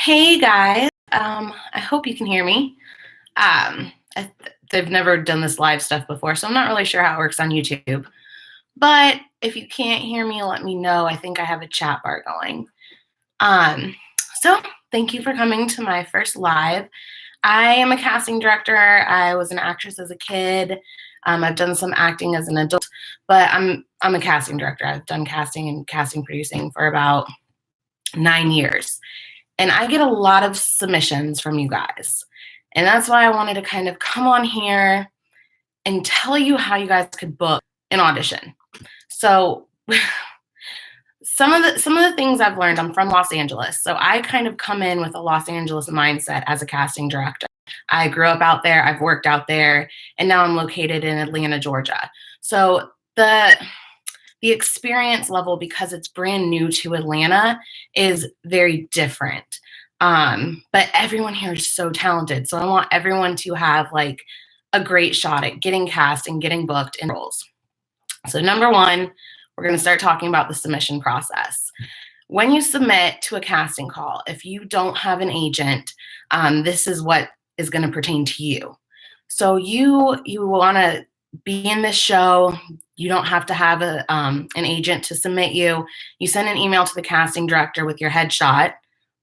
Hey guys, I hope you can hear me. They've never done this live stuff before, so I'm not really sure how it works on YouTube. But if you can't hear me, let me know. I think I have a chat bar going. Um, so thank you for coming to my first live. I am a casting director. I was an actress as a kid. I've done some acting as an adult, but I'm a casting director. I've done casting and casting producing for about 9 years. And I get a lot of submissions from you guys. And that's why I wanted to kind of come on here and tell you how you guys could book an audition. So some of the things I've learned, I'm from Los Angeles. So I kind of come in with a Los Angeles mindset as a casting director. I grew up out there, I've worked out there, and now I'm located in Atlanta, Georgia. So the experience level, because it's brand new to Atlanta, is very different. But everyone here is so talented. So I want everyone to have like a great shot at getting cast and getting booked in roles. So number one, we're going to start talking about the submission process. When you submit to a casting call, if you don't have an agent, this is what is going to pertain to you. So you want to be in this show. You don't have to have an agent to submit you. You send an email to the casting director with your headshot,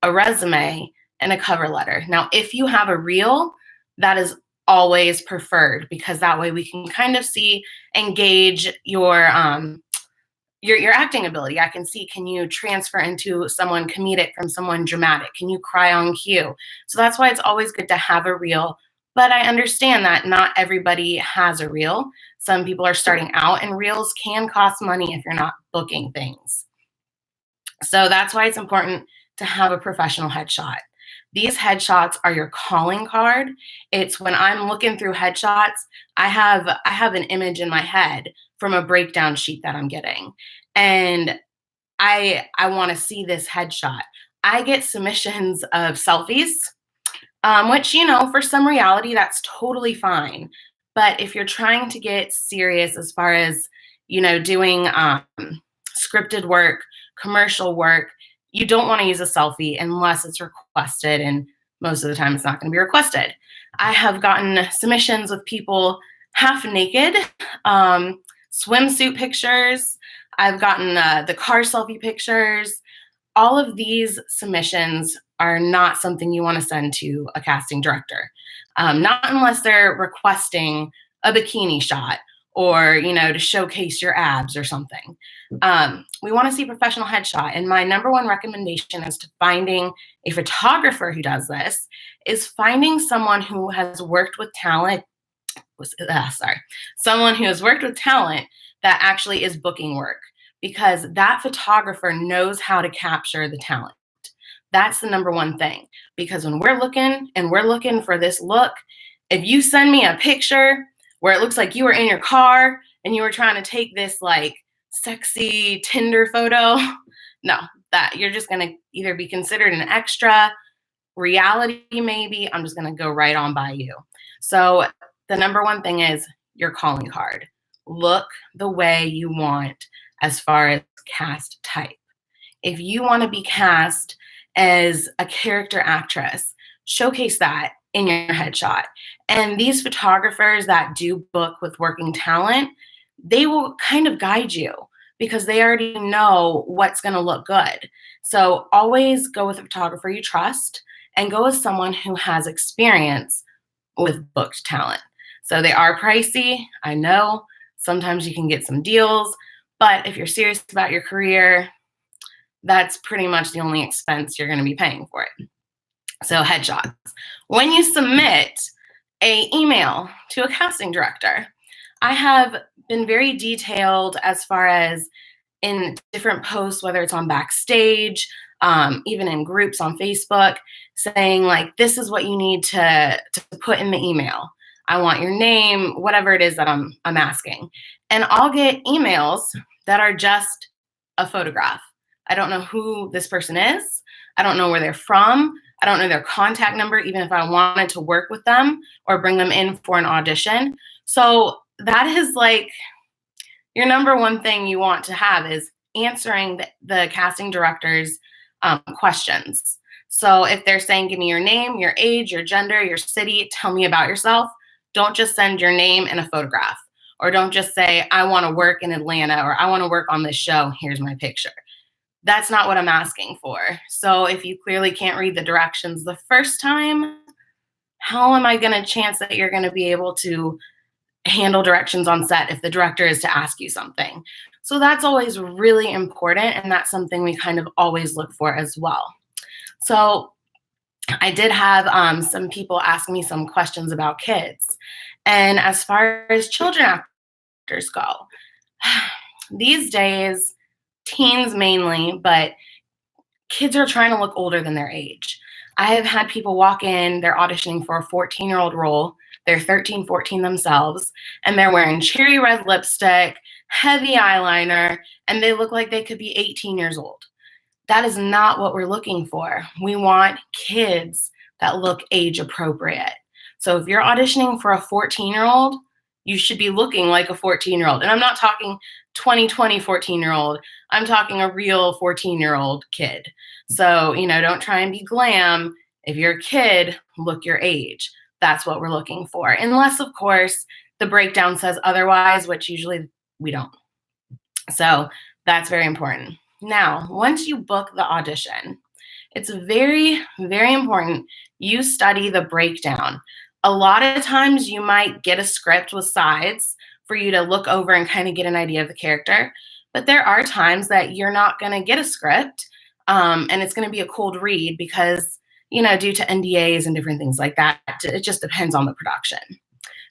a resume, and a cover letter. Now, if you have a reel, that is always preferred because that way we can kind of see and gauge your acting ability. I can see, can you transfer into someone comedic from someone dramatic? Can you cry on cue? So that's why it's always good to have a reel. But I understand that not everybody has a reel. Some people are starting out, and reels can cost money if you're not booking things. So that's why it's important to have a professional headshot. These headshots are your calling card. It's when I'm looking through headshots, I have an image in my head from a breakdown sheet that I'm getting. And I want to see this headshot. I get submissions of selfies, which, for some reality, that's totally fine. But if you're trying to get serious as far as, doing scripted work, commercial work, you don't want to use a selfie unless it's requested. And most of the time, it's not going to be requested. I have gotten submissions with people half naked, swimsuit pictures. I've gotten the car selfie pictures. All of these submissions are not something you want to send to a casting director, not unless they're requesting a bikini shot or, to showcase your abs or something. We want to see a professional headshot. And my number one recommendation is to finding a photographer who does this, is finding someone who has worked with talent. Someone who has worked with talent that actually is booking work, because that photographer knows how to capture the talent. That's the number one thing, because when we're looking for this look, if you send me a picture where it looks like you were in your car and you were trying to take this like sexy Tinder photo, no, that you're just going to either be considered an extra, reality maybe, I'm just going to go right on by you. So the number one thing is your calling card. Look the way you want as far as cast type. If you want to be cast as a character actress, showcase that in your headshot. And these photographers that do book with working talent, they will kind of guide you because they already know what's going to look good. So always go with a photographer you trust and go with someone who has experience with booked talent. So they are pricey. I know sometimes you can get some deals, but if you're serious about your career, that's pretty much the only expense you're going to be paying for it. So headshots. When you submit an email to a casting director, I have been very detailed as far as in different posts, whether it's on Backstage, even in groups on Facebook, saying like, this is what you need to put in the email. I want your name, whatever it is that I'm asking. And I'll get emails that are just a photograph. I don't know who this person is. I don't know where they're from. I don't know their contact number, even if I wanted to work with them or bring them in for an audition. So that is like your number one thing you want to have, is answering the casting director's questions. So if they're saying, give me your name, your age, your gender, your city, tell me about yourself, don't just send your name and a photograph. Or don't just say, I want to work in Atlanta, or I want to work on this show. Here's my picture. That's not what I'm asking for. So if you clearly can't read the directions the first time, how am I going to chance that you're going to be able to handle directions on set if the director is to ask you something? So that's always really important. And that's something we kind of always look for as well. So I did have some people ask me some questions about kids. And as far as children actors go, these days, teens mainly, but kids are trying to look older than their age. I have had people walk in, they're auditioning for a 14-year-old role. They're 13, 14 themselves, and they're wearing cherry red lipstick, heavy eyeliner, and they look like they could be 18 years old. That is not what we're looking for. We want kids that look age appropriate. So if you're auditioning for a 14-year-old, you should be looking like a 14-year-old. And I'm not talking 2020 14-year-old. I'm talking a real 14-year-old kid. So, don't try and be glam. If you're a kid, look your age. That's what we're looking for. Unless, of course, the breakdown says otherwise, which usually we don't. So that's very important. Now, once you book the audition, it's very, very important you study the breakdown. A lot of times you might get a script with sides for you to look over and kind of get an idea of the character. But there are times that you're not going to get a script and it's going to be a cold read because, due to NDAs and different things like that, it just depends on the production.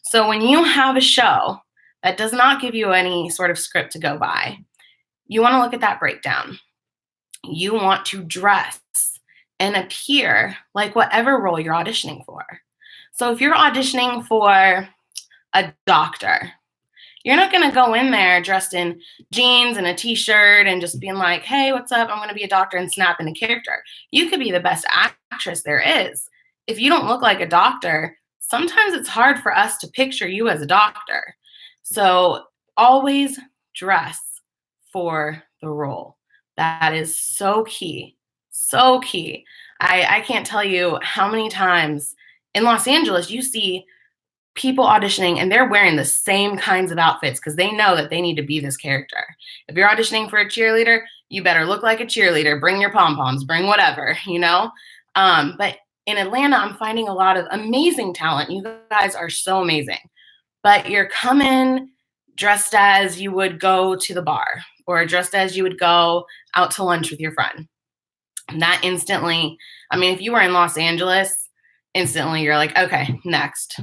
So when you have a show that does not give you any sort of script to go by, you want to look at that breakdown. You want to dress and appear like whatever role you're auditioning for. So if you're auditioning for a doctor, you're not going to go in there dressed in jeans and a t-shirt and just being like, hey, what's up? I'm going to be a doctor and snap into character. You could be the best actress there is. If you don't look like a doctor, sometimes it's hard for us to picture you as a doctor. So always dress for the role. That is so key. So key. I can't tell you how many times in Los Angeles you see people auditioning and they're wearing the same kinds of outfits because they know that they need to be this character. If you're auditioning for a cheerleader, you better look like a cheerleader. Bring your pom-poms, bring whatever, But in Atlanta, I'm finding a lot of amazing talent. You guys are so amazing. But you're coming dressed as you would go to the bar or dressed as you would go out to lunch with your friend. And that instantly, if you were in Los Angeles, instantly you're like, okay, next,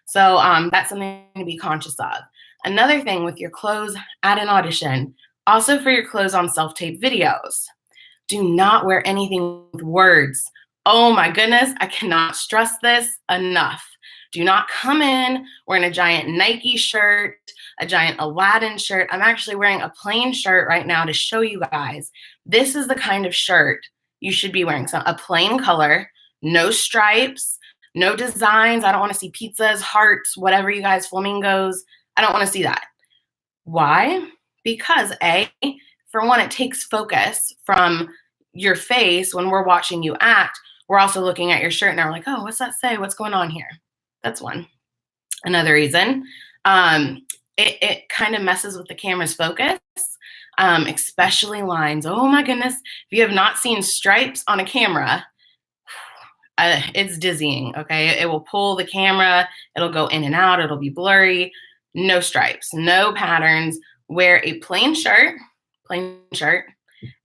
So that's something to be conscious of. Another thing with your clothes at an audition, also for your clothes on self-tape videos, do not wear anything with words. Oh my goodness, I cannot stress this enough. Do not come in wearing a giant Nike shirt, a giant Aladdin shirt. I'm actually wearing a plain shirt right now to show you guys. This is the kind of shirt you should be wearing. So a plain color, no stripes, no designs. I don't want to see pizzas, hearts, whatever you guys, flamingos. I don't want to see that. Why? Because for one, it takes focus from your face when we're watching you act. We're also looking at your shirt and we're like, oh, what's that say? What's going on here? That's one. Another reason, it kind of messes with the camera's focus, especially lines. Oh my goodness. If you have not seen stripes on a camera, it's dizzying, okay? It will pull the camera. It'll go in and out. It'll be blurry. No stripes, no patterns. Wear a plain shirt,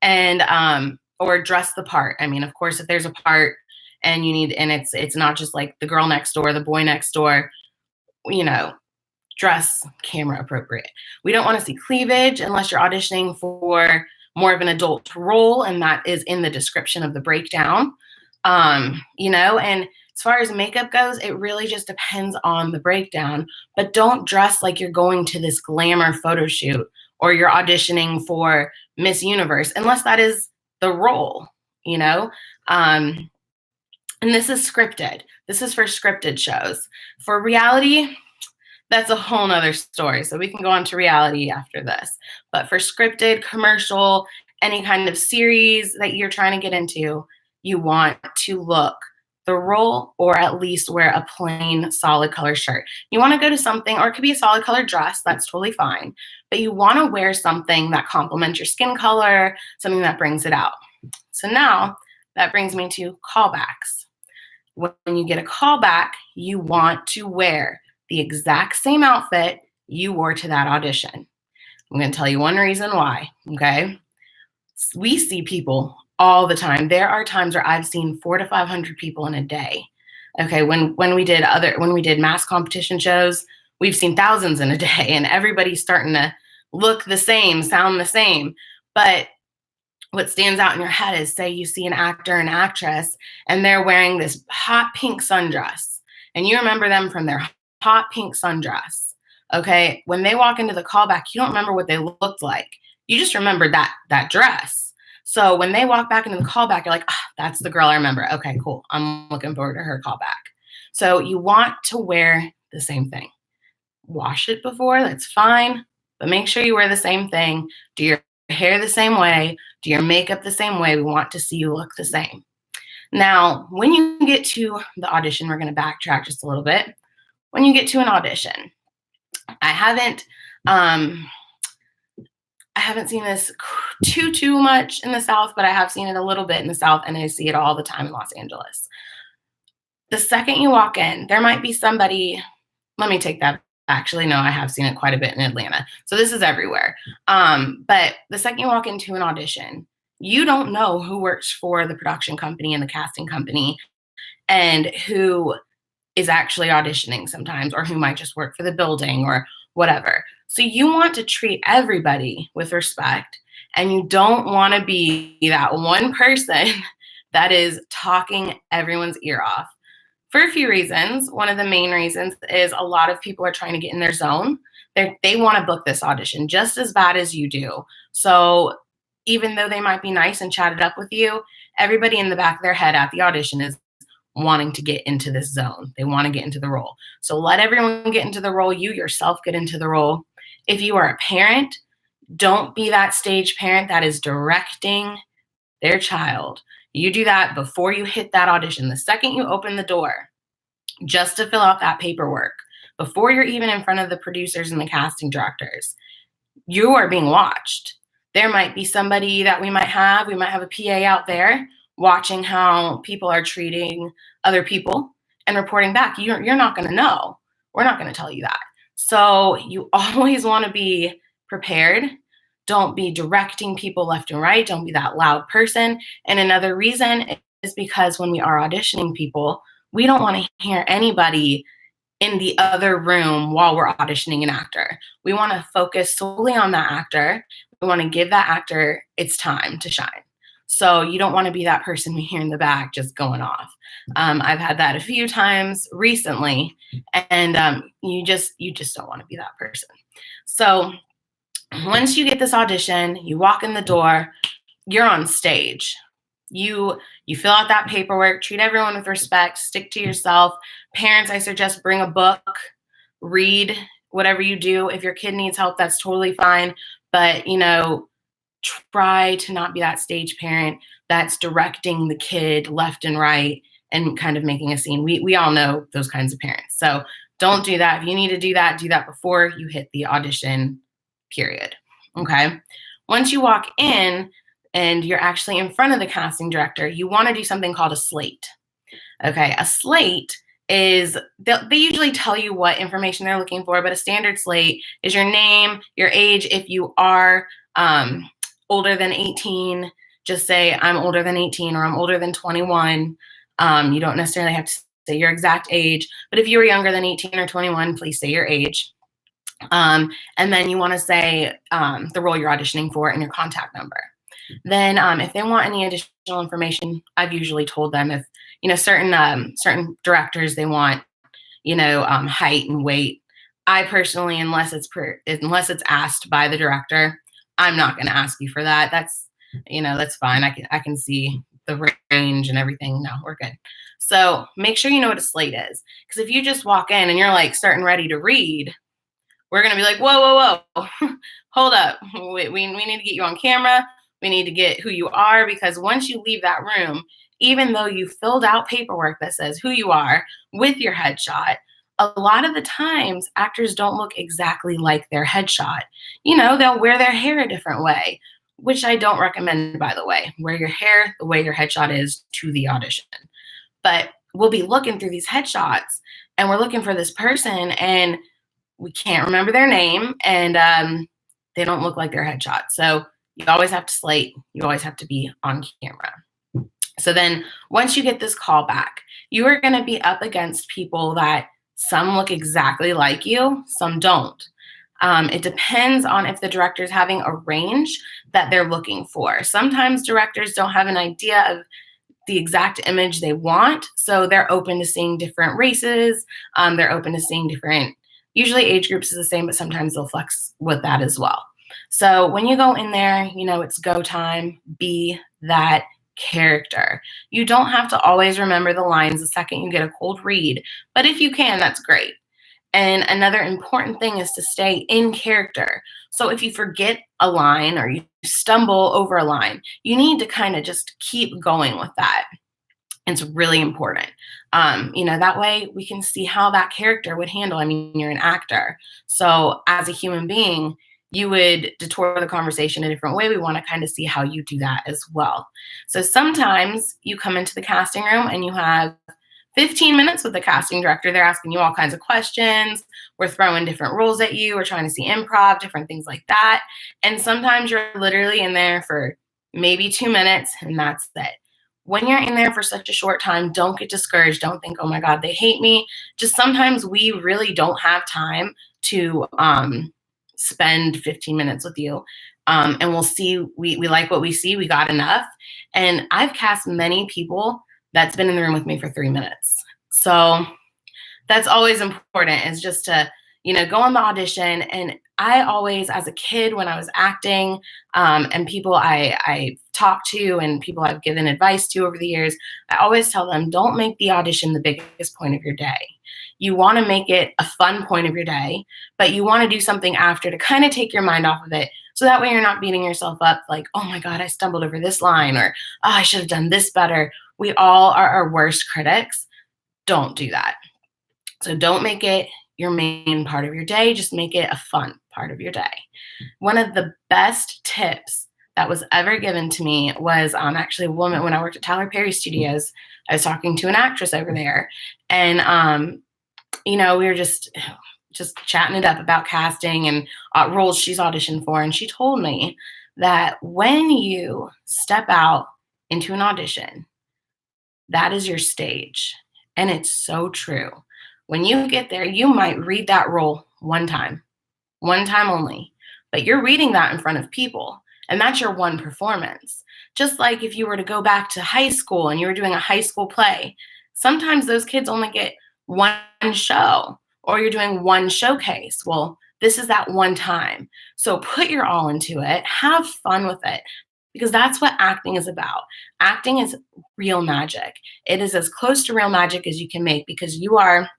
and or dress the part. Of course, if there's a part and it's not just like the girl next door, the boy next door, dress camera appropriate. We don't want to see cleavage unless you're auditioning for more of an adult role, and that is in the description of the breakdown. And as far as makeup goes, it really just depends on the breakdown, but don't dress like you're going to this glamour photo shoot or you're auditioning for Miss Universe, unless that is the role, and this is scripted. This is for scripted shows. For reality, that's a whole nother story. So we can go on to reality after this. But for scripted, commercial, any kind of series that you're trying to get into, you want to look the role, or at least wear a plain solid color shirt. You want to go to something, or it could be a solid color dress, that's totally fine, but you want to wear something that complements your skin color, something that brings it out. So now that brings me to callbacks. When you get a callback, you want to wear the exact same outfit you wore to that audition. I'm going to tell you one reason why, okay? We see people all the time. There are times where I've seen 400 to 500 people in a day. Okay, when we did mass competition shows, we've seen thousands in a day, and everybody's starting to look the same, sound the same. But what stands out in your head is, say you see an actor and actress and they're wearing this hot pink sundress, and you remember them from their hot pink sundress. Okay, when they walk into the callback, you don't remember what they looked like. You just remember that dress. So when they walk back into the callback, you're like, that's the girl I remember. Okay, cool. I'm looking forward to her callback. So you want to wear the same thing. Wash it before, that's fine, but make sure you wear the same thing. Do your hair the same way. Do your makeup the same way. We want to see you look the same. Now, when you get to the audition, we're going to backtrack just a little bit. When you get to an audition, I haven't seen this too much in the South, but I have seen it a little bit in the South, and I see it all the time in Los Angeles. The second you walk in, there might be somebody, let me take that. Actually, no, I have seen it quite a bit in Atlanta. So this is everywhere. But the second you walk into an audition, you don't know who works for the production company and the casting company and who is actually auditioning sometimes, or who might just work for the building or whatever. So you want to treat everybody with respect, and you don't want to be that one person that is talking everyone's ear off. For a few reasons. One of the main reasons is a lot of people are trying to get in their zone. They want to book this audition just as bad as you do. So even though they might be nice and chat it up with you, everybody in the back of their head at the audition is wanting to get into this zone. They want to get into the role. So let everyone get into the role. You yourself get into the role. If you are a parent, don't be that stage parent that is directing their child. You do that before you hit that audition. The second you open the door, just to fill out that paperwork, before you're even in front of the producers and the casting directors, you are being watched. There might be somebody that we might have a PA out there watching how people are treating other people and reporting back. You're not going to know. We're not going to tell you that. So you always want to be prepared. Don't be directing people left and right. Don't be that loud person. And another reason is because when we are auditioning people, we don't want to hear anybody in the other room while we're auditioning an actor. We want to focus solely on that actor. We want to give that actor its time to shine. So you don't want to be that person we hear in the back just going off. I've had that a few times recently, and you just don't want to be that person. So once you get this audition, you walk in the door, you're on stage. You fill out that paperwork, treat everyone with respect, stick to yourself. Parents, I suggest bring a book, read whatever you do. If your kid needs help, that's totally fine. But, try to not be that stage parent that's directing the kid left and right and kind of making a scene. We all know those kinds of parents. So don't do that. If you need to do that before you hit the audition period. Okay. Once you walk in and you're actually in front of the casting director, you want to do something called a slate. Okay. A slate is, they usually tell you what information they're looking for, but a standard slate is your name, your age. If you are older than 18, just say I'm older than 18 or I'm older than 21. You don't necessarily have to say your exact age, but if you were younger than 18 or 21, please say your age. And then you want to say the role you're auditioning for and your contact number. Then if they want any additional information, I've usually told them if, certain directors, they want, height and weight. I personally, unless it's asked by the director, I'm not going to ask you for that. That's fine. I can see the range and everything. No, we're good. So make sure you know what a slate is. Because if you just walk in and you're like starting ready to read, we're going to be like, whoa, hold up. We need to get you on camera. We need to get who you are, because once you leave that room, even though you filled out paperwork that says who you are with your headshot, a lot of the times actors don't look exactly like their headshot. They'll wear their hair a different way, which I don't recommend, by the way. Wear your hair the way your headshot is to the audition. But we'll be looking through these headshots and we're looking for this person and we can't remember their name and they don't look like their headshot. So you always have to slate. You always have to be on camera. So then once you get this callback, you are going to be up against people that some look exactly like you, some don't. It depends on if the director is having a range that they're looking for. Sometimes directors don't have an idea of the exact image they want, so they're open to seeing different races. They're open to seeing different, usually age groups is the same, but sometimes they'll flex with that as well. So when you go in there, it's go time, be that character. You don't have to always remember the lines the second you get a cold read, but if you can, that's great. And another important thing is to stay in character. So if you forget a line or you stumble over a line, you need to kind of just keep going with that. It's really important. That way we can see how that character would handle. I mean, you're an actor. So as a human being, you would detour the conversation a different way. We want to kind of see how you do that as well. So sometimes you come into the casting room and you have 15 minutes with the casting director. They're asking you all kinds of questions. We're throwing different roles at you. We're trying to see improv, different things like that. And sometimes you're literally in there for maybe 2 minutes and that's it. When you're in there for such a short time, don't get discouraged. Don't think, oh my God, they hate me. Just sometimes we really don't have time to spend 15 minutes with you. And we'll see, we like what we see. We got enough. And I've cast many people that's been in the room with me for 3 minutes. So that's always important, is just to, go on the audition. And I always, as a kid, when I was acting, and people I talked to and people I've given advice to over the years, I always tell them, don't make the audition the biggest point of your day. You want to make it a fun point of your day, but you want to do something after to kind of take your mind off of it. So that way you're not beating yourself up like, oh my God, I stumbled over this line, or oh, I should have done this better. We all are our worst critics. Don't do that. So don't make it your main part of your day. Just make it a fun part of your day. One of the best tips that was ever given to me was actually a woman when I worked at Tyler Perry Studios. I was talking to an actress over there, and we were just chatting it up about casting and roles she's auditioned for. And she told me that when you step out into an audition, that is your stage. And it's so true. When you get there, you might read that role one time only, but you're reading that in front of people. And that's your one performance. Just like if you were to go back to high school and you were doing a high school play, sometimes those kids only get one show, or you're doing one showcase. Well, this is that one time. So put your all into it. Have fun with it, because that's what acting is about. Acting is real magic. It is as close to real magic as you can make, because you are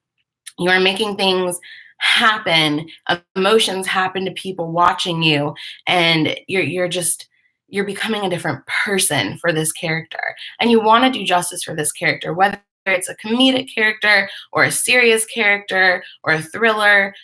making things happen. Emotions happen to people watching you, and you're becoming a different person for this character. And you want to do justice for this character, whether it's a comedic character or a serious character or a thriller.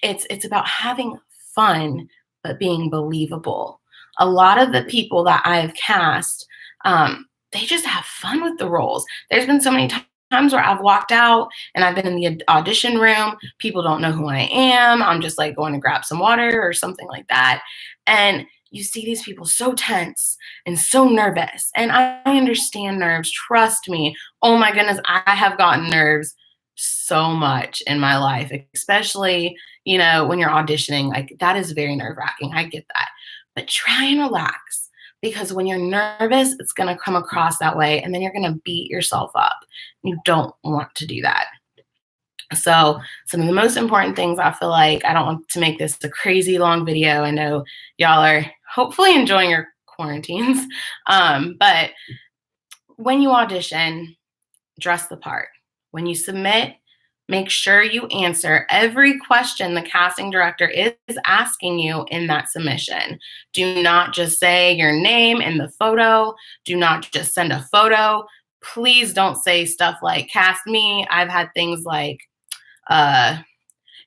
It's about having fun, but being believable. A lot of the people that I've cast, they just have fun with the roles. There's been so many times where I've walked out and I've been in the audition room. People don't know who I am. I'm just like going to grab some water or something like that. And you see these people so tense and so nervous. And I understand nerves. Trust me. Oh my goodness, I have gotten nerves so much in my life, especially, when you're auditioning. Like, that is very nerve-wracking. I get that. But try and relax, because when you're nervous, it's going to come across that way, and then you're going to beat yourself up. You don't want to do that. So some of the most important things, I feel like, I don't want to make this a crazy long video. I know y'all are hopefully enjoying your quarantines. But when you audition, dress the part. When you submit, Make sure you answer every question the casting director is asking you in that submission. Do not just say your name in the photo. Do not just send a photo. Please don't say stuff like cast me. I've had things like, uh,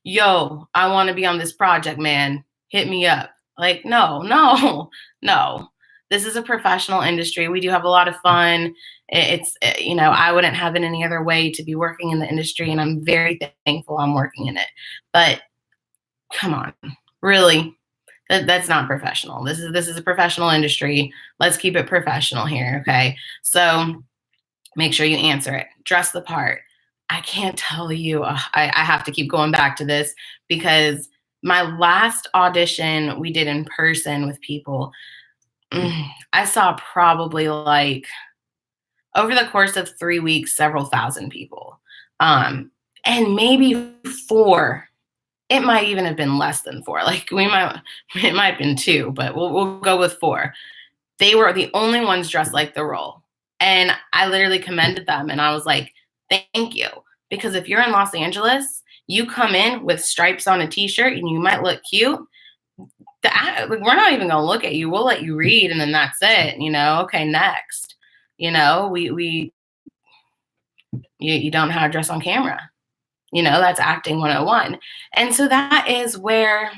yo, I want to be on this project, man. Hit me up. Like, no, no, no. This is a professional industry. We do have a lot of fun. I wouldn't have it any other way to be working in the industry, and I'm very thankful I'm working in it. But come on, really, that's not professional. This is a professional industry. Let's keep it professional here, okay? So make sure you answer it. Dress the part. I can't tell you. I have to keep going back to this because my last audition we did in person with people, I saw probably like over the course of 3 weeks, several thousand people. And maybe four, it might even have been less than four. Like it might have been two, but we'll go with four. They were the only ones dressed like the role. And I literally commended them and I was like, thank you. Because if you're in Los Angeles, you come in with stripes on a t-shirt and you might look cute. We're not even gonna look at you. We'll let you read and then that's it. Okay, next. You don't know how to dress on camera. That's acting 101. And so that is where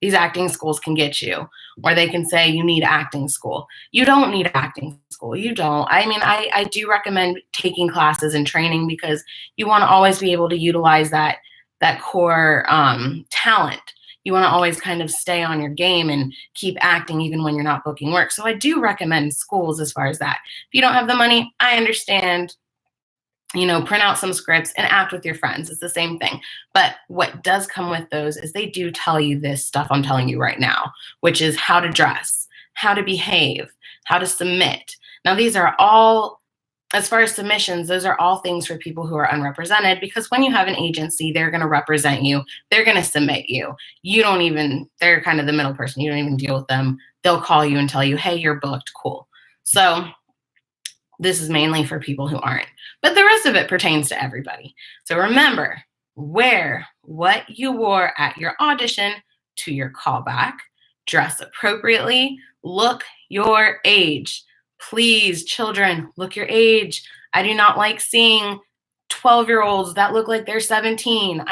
these acting schools can get you, or they can say you need acting school. You don't need acting school. You don't. I mean, I do recommend taking classes and training because you want to always be able to utilize that core talent. You want to always kind of stay on your game and keep acting even when you're not booking work. So I do recommend schools as far as that. If you don't have the money, I understand. Print out some scripts and act with your friends. It's the same thing. But what does come with those is they do tell you this stuff I'm telling you right now, which is how to dress, how to behave, how to submit. Now, these are all, as far as submissions, those are all things for people who are unrepresented because when you have an agency, they're going to represent you. They're going to submit you. They're kind of the middle person. You don't even deal with them. They'll call you and tell you, hey, you're booked. Cool. So this is mainly for people who aren't, but the rest of it pertains to everybody. So remember, wear what you wore at your audition to your callback, dress appropriately, look your age. Please, children, look your age. I do not like seeing 12-year-olds that look like they're 17.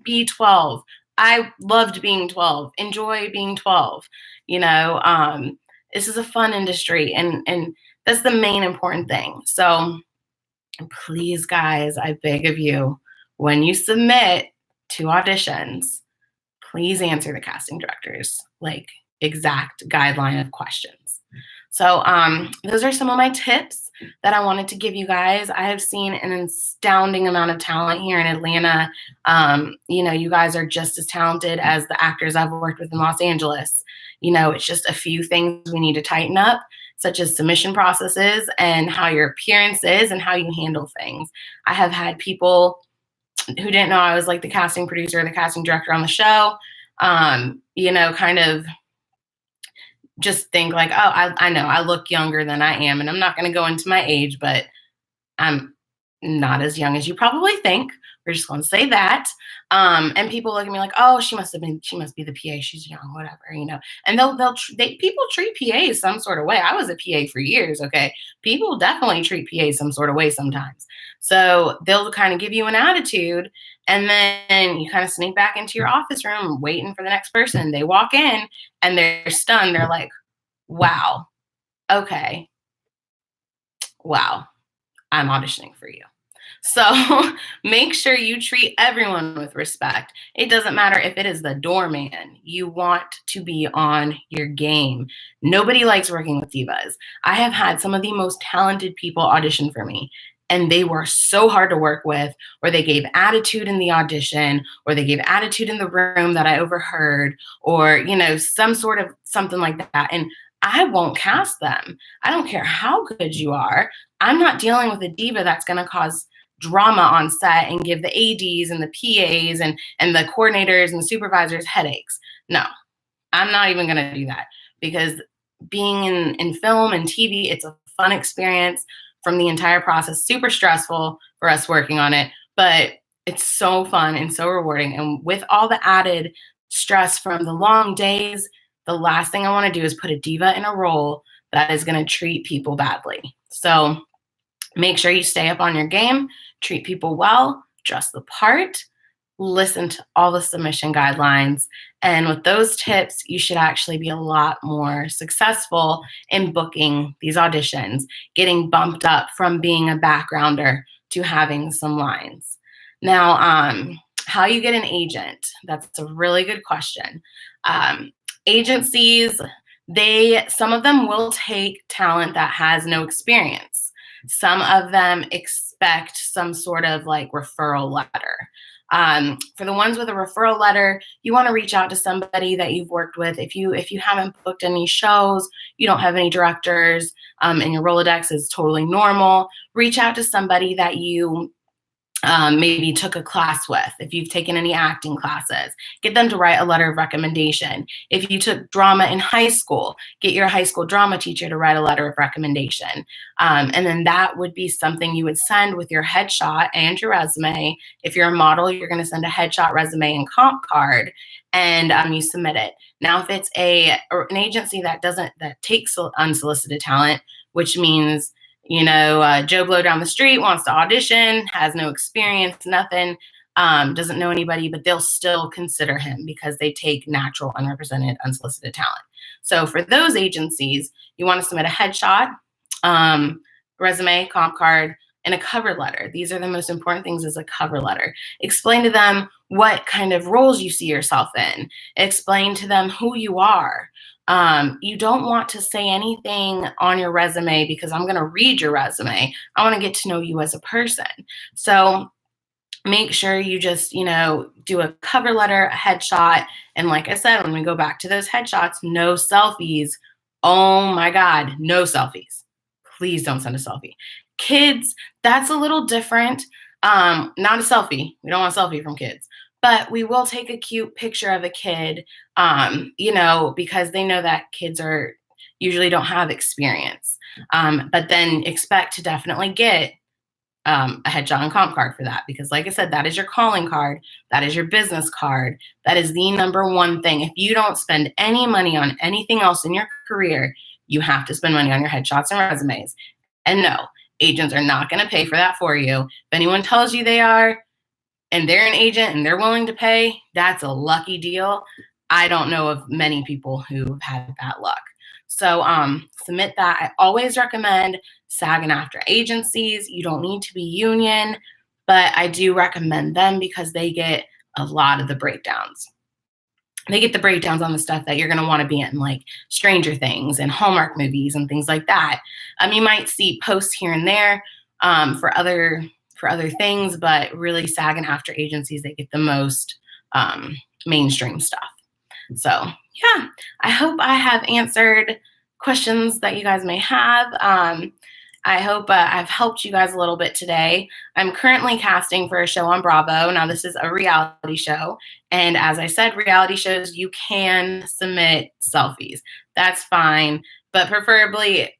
Be 12. I loved being 12. Enjoy being 12. This is a fun industry and that's the main important thing. So please, guys, I beg of you, when you submit to auditions, please answer the casting director's exact guideline of questions. So those are some of my tips that I wanted to give you guys. I have seen an astounding amount of talent here in Atlanta. You guys are just as talented as the actors I've worked with in Los Angeles. It's just a few things we need to tighten up, such as submission processes and how your appearance is and how you handle things. I have had people who didn't know I was like the casting producer or the casting director on the show, kind of just think like, oh, I know I look younger than I am. And I'm not going to go into my age, but I'm not as young as you probably think. We're just going to say that. And people look at me like, oh, she must be the PA. She's young, whatever, and people treat PAs some sort of way. I was a PA for years. Okay. People definitely treat PAs some sort of way sometimes. So they'll kind of give you an attitude and then you kind of sneak back into your office room waiting for the next person. They walk in and they're stunned. They're like, wow. Okay. Wow. I'm auditioning for you. So make sure you treat everyone with respect. It doesn't matter if it is the doorman. You want to be on your game. Nobody likes working with divas. I have had some of the most talented people audition for me, and they were so hard to work with, or they gave attitude in the audition, or they gave attitude in the room that I overheard, or, some sort of something like that. And I won't cast them. I don't care how good you are. I'm not dealing with a diva that's going to cause drama on set and give the ADs and the PAs and the coordinators and the supervisors headaches. No, I'm not even going to do that because being in film and TV, it's a fun experience from the entire process, super stressful for us working on it, but It's so fun and so rewarding. And with all the added stress from the long days, the last thing I want to do is put a diva in a role that is going to treat people badly. So make sure you stay up on your game, treat people well, dress the part, listen to all the submission guidelines. And with those tips, you should actually be a lot more successful in booking these auditions, getting bumped up from being a backgrounder to having some lines. Now, how you get an agent? That's a really good question. Agencies, some of them will take talent that has no experience. Some of them expect some sort of like referral letter. For the ones with a referral letter, you want to reach out to somebody that you've worked with. If you haven't booked any shows, you don't have any directors, and your Rolodex is totally normal, reach out to somebody that you maybe took a class with. If you've taken any acting classes, get them to write a letter of recommendation. If you took drama in high school, get your high school drama teacher to write a letter of recommendation. And then that would be something you would send with your headshot and your resume. If you're a model, you're going to send a headshot, resume, and comp card, and you submit it. Now, if it's an agency that takes unsolicited talent, which means Joe Blow down the street wants to audition, has no experience, nothing, doesn't know anybody, but they'll still consider him because they take natural, unrepresented, unsolicited talent. So for those agencies, you want to submit a headshot, resume, comp card, and a cover letter. These are the most important things, is a cover letter. Explain to them what kind of roles you see yourself in. Explain to them who you are. You don't want to say anything on your resume because I'm going to read your resume. I want to get to know you as a person. So make sure you just, do a cover letter, a headshot. And like I said, when we go back to those headshots, no selfies. Oh my God, no selfies. Please don't send a selfie. Kids, that's a little different. Not a selfie. We don't want a selfie from kids. But we will take a cute picture of a kid, because they know that kids usually don't have experience. But then expect to definitely get a headshot and comp card for that. Because like I said, that is your calling card. That is your business card. That is the number one thing. If you don't spend any money on anything else in your career, you have to spend money on your headshots and resumes. And no, agents are not going to pay for that for you. If anyone tells you they are, and they're an agent and they're willing to pay, that's a lucky deal. I don't know of many people who've had that luck. So submit that. I always recommend SAG and AFTRA agencies. You don't need to be union, but I do recommend them because they get a lot of the breakdowns. They get the breakdowns on the stuff that you're going to want to be in, like Stranger Things and Hallmark movies and things like that. You might see posts here and there for other things, but really SAG and AFTRA agencies, they get the most mainstream stuff. So yeah, I hope I have answered questions that you guys may have. I hope I've helped you guys a little bit today. I'm currently casting for a show on Bravo. Now, this is a reality show. And as I said, reality shows, you can submit selfies. That's fine, but preferably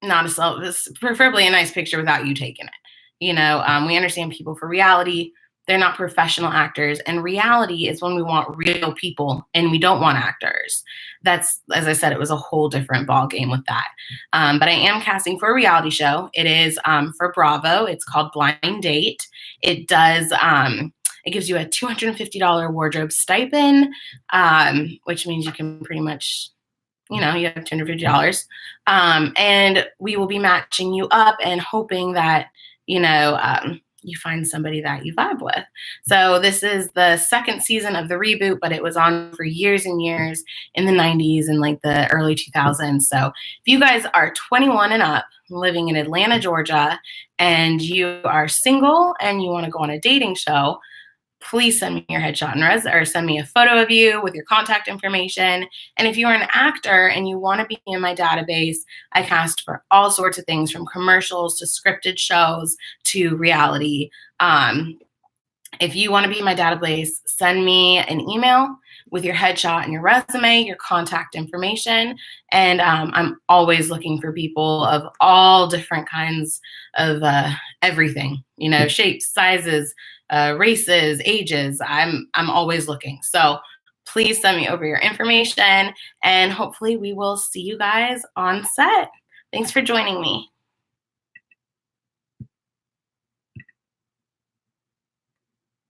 not a selfie, preferably a nice picture without you taking it. We understand people for reality. They're not professional actors. And reality is when we want real people and we don't want actors. That's, as I said, it was a whole different ball game with that. But I am casting for a reality show. It is for Bravo. It's called Blind Date. It does, it gives you a $250 wardrobe stipend, which means you can pretty much, you have $250. And we will be matching you up and hoping that, you find somebody that you vibe with. So this is the second season of the reboot, but it was on for years and years in the 90s and like the early 2000s. So if you guys are 21 and up, living in Atlanta, Georgia, and you are single and you want to go on a dating show, please send me your headshot and or send me a photo of you with your contact information. And if you're an actor and you want to be in my database, I cast for all sorts of things from commercials to scripted shows to reality. If you want to be in my database, send me an email with your headshot and your resume, your contact information. And I'm always looking for people of all different kinds of everything, shapes, sizes, races, ages. I'm always looking. So please send me over your information, and hopefully we will see you guys on set. Thanks for joining me.